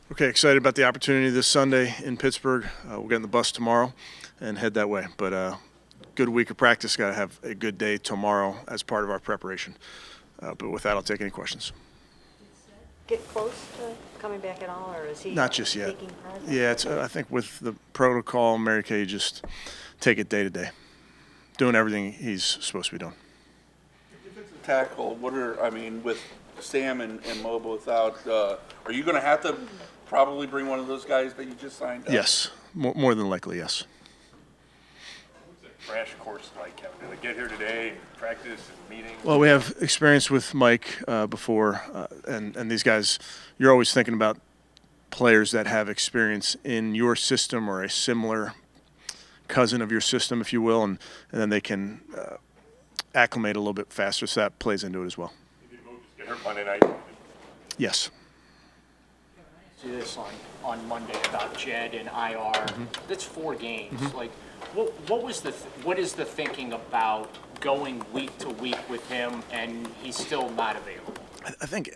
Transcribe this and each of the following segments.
Okay, excited about the opportunity this Sunday in Pittsburgh. We'll get in the bus tomorrow and head that way. But good week of practice. Got to have a good day tomorrow as part of our preparation. But with that, I'll take any questions. Get close to coming back at all, or is he Not just yet. taking part? Yeah, it's. I think with the protocol, Mary Kay, you just take it day to day, doing everything he's supposed to be doing. Defensive tackle, with Sam and Mo both out, are you going to have to probably bring one of those guys that you just signed up? Yes, more than likely, yes. What's the crash course like, Kevin? Did they get here today and practice and meetings? Well, we have experience with Mike before, and these guys, you're always thinking about players that have experience in your system or a similar cousin of your system, if you will, and then they can acclimate a little bit faster, so that plays into it as well. Did Mo just get hurt Monday night? Yes. Do this on Monday about Jed and IR. That's 4 games. Like, what is the thinking about going week to week with him and he's still not available? I think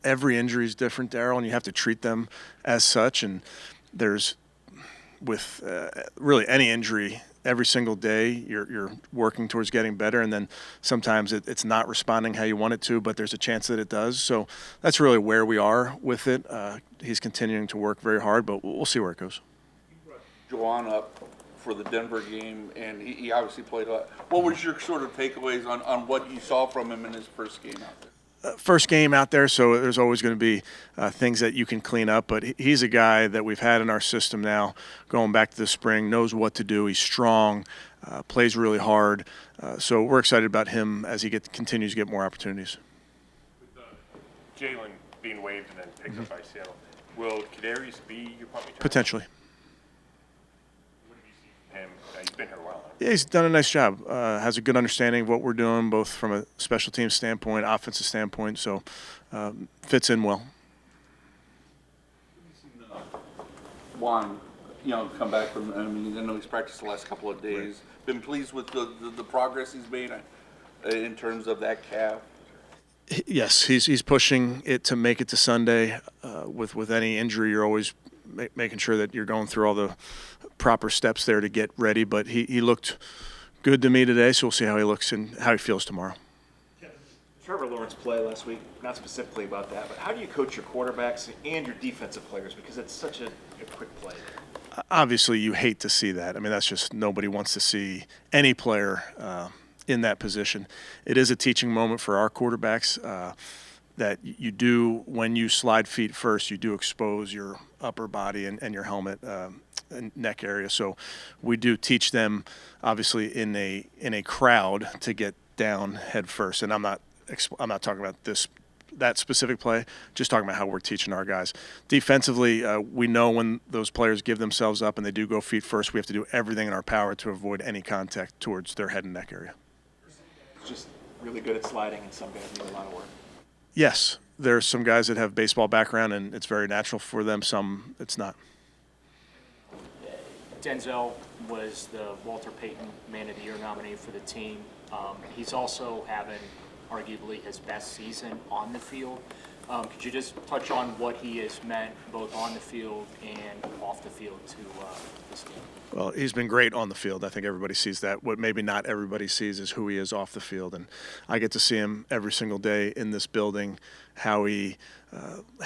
every injury is different, Daryl, and you have to treat them as such. And there's, with really any injury, every single day you're working towards getting better, and then sometimes it's not responding how you want it to, but there's a chance that it does. So that's really where we are with it. He's continuing to work very hard, but we'll see where it goes. Juwan up for the Denver game, and he obviously played a lot. What was your sort of takeaways on what you saw from him in his first game out there? First game out there, so there's always going to be things that you can clean up. But he's a guy that we've had in our system now going back to the spring, knows what to do. He's strong, plays really hard. So we're excited about him as he continues to get more opportunities. With Jalen being waived and then picked up by Seattle, will Kadarius be your punt returner? Potentially. What have you seen from him? He's been here a while now. Yeah, he's done a nice job. Has a good understanding of what we're doing, both from a special team standpoint, offensive standpoint. So fits in well. Juan, come back from, I know he's practiced the last couple of days. Right. Been pleased with the progress he's made in terms of that calf? Yes, he's pushing it to make it to Sunday. With any injury, you're always making sure that you're going through all the proper steps there to get ready. But he looked good to me today, so we'll see how he looks and how he feels tomorrow. Trevor Lawrence play last week, not specifically about that, but how do you coach your quarterbacks and your defensive players? Because it's such a quick play. Obviously, you hate to see that. I mean, that's just nobody wants to see any player in that position. It is a teaching moment for our quarterbacks that you do, when you slide feet first, you do expose your upper body and your helmet and neck area. So we do teach them, obviously, in a crowd to get down head first. And I'm not talking about that specific play, just talking about how we're teaching our guys. Defensively, we know when those players give themselves up and they do go feet first, we have to do everything in our power to avoid any contact towards their head and neck area. Just really good at sliding, and some guys need a lot of work. Yes, there's some guys that have baseball background, and it's very natural for them. Some, it's not. Denzel was the Walter Payton Man of the Year nominee for the team. He's also having arguably his best season on the field. Could you just touch on what he has meant both on the field and off the field to this team? Well, he's been great on the field. I think everybody sees that. What maybe not everybody sees is who he is off the field. And I get to see him every single day in this building, how he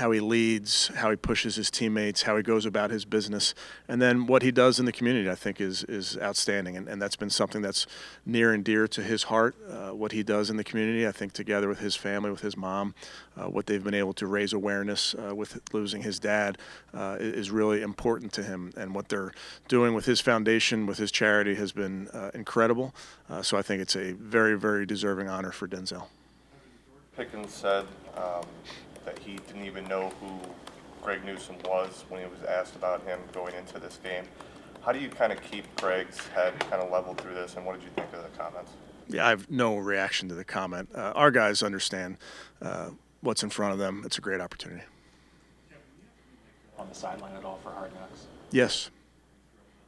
leads, how he pushes his teammates, how he goes about his business, and then what he does in the community, I think, is outstanding. And that's been something that's near and dear to his heart, what he does in the community. I think together with his family, with his mom, what they've been able to raise awareness with losing his dad is really important to him. And what they're doing with his foundation, with his charity, has been incredible. So I think it's a very, very deserving honor for Denzel. Pickens said that he didn't even know who Greg Newsome was when he was asked about him going into this game. How do you kind of keep Greg's head kind of level through this, and what did you think of the comments? Yeah, I have no reaction to the comment. Our guys understand what's in front of them. It's a great opportunity. On the sideline at all for Hard Knocks? Yes.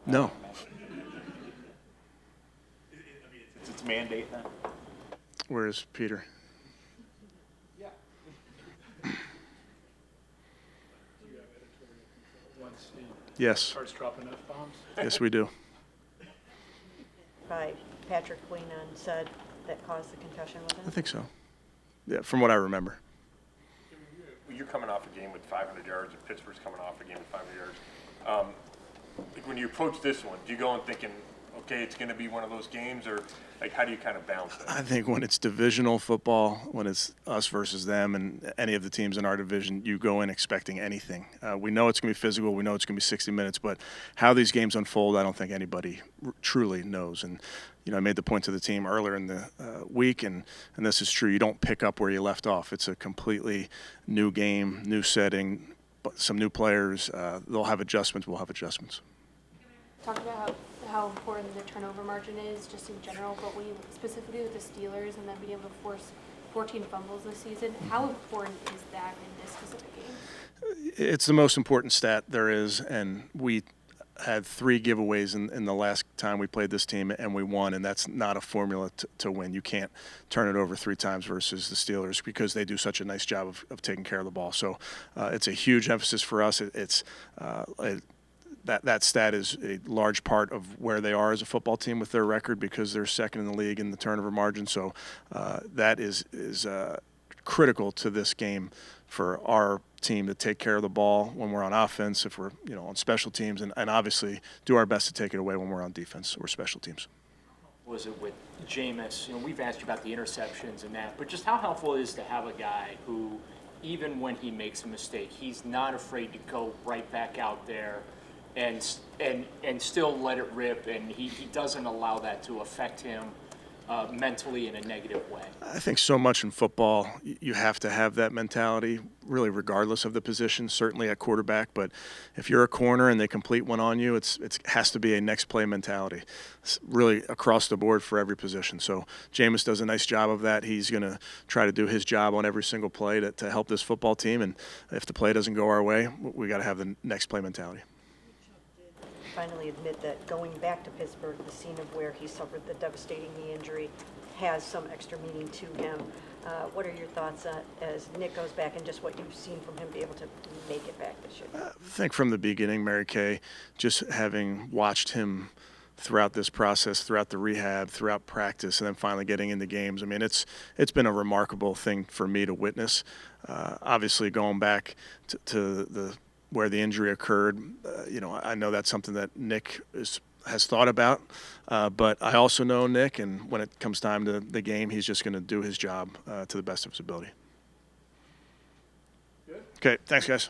No. It's mandate then? Where is Peter? once he Yes, starts dropping F-bombs? yes, we do. By Patrick Queenan said that caused the concussion with I him? think so. Yeah, from what I remember. You're coming off a game with 500 yards, and Pittsburgh's coming off a game with 500 yards. Like when you approach this one, do you go in thinking, okay, it's going to be one of those games, or like how do you kind of balance that? I think when it's divisional football, when it's us versus them and any of the teams in our division, you go in expecting anything. We know it's going to be physical. We know it's going to be 60 minutes, but how these games unfold, I don't think anybody truly knows. And, you know, I made the point to the team earlier in the week, and this is true. You don't pick up where you left off. It's a completely new game, new setting, but some new players. They'll have adjustments. We'll have adjustments. Talk about how important the turnover margin is just in general, but when you specifically with the Steelers and then being able to force 14 fumbles this season, how important is that in this specific game? It's the most important stat there is, and we had 3 giveaways in the last time we played this team, and we won, and that's not a formula to win. You can't turn it over 3 times versus the Steelers because they do such a nice job of taking care of the ball. So it's a huge emphasis for us. That stat is a large part of where they are as a football team with their record because they're second in the league in the turnover margin. So that is critical to this game for our team to take care of the ball when we're on offense, if we're on special teams, and obviously do our best to take it away when we're on defense or special teams. Was it with Jameis? We've asked you about the interceptions and that, but just how helpful it is to have a guy who, even when he makes a mistake, he's not afraid to go right back out there and still let it rip, and he doesn't allow that to affect him mentally in a negative way. I think so much in football, you have to have that mentality, really regardless of the position, certainly at quarterback. But if you're a corner and they complete one on you, it has to be a next play mentality. It's really across the board for every position. So Jameis does a nice job of that. He's going to try to do his job on every single play to help this football team. And if the play doesn't go our way, we got to have the next play mentality. Finally admit that going back to Pittsburgh, the scene of where he suffered the devastating knee injury, has some extra meaning to him. What are your thoughts as Nick goes back and just what you've seen from him be able to make it back this year? I think from the beginning, Mary Kay, just having watched him throughout this process, throughout the rehab, throughout practice, and then finally getting into games. I mean, it's been a remarkable thing for me to witness. Obviously, going back to where the injury occurred, I know that's something that Nick has thought about, but I also know Nick, and when it comes time to the game, he's just going to do his job to the best of his ability. Good. Okay, thanks, guys.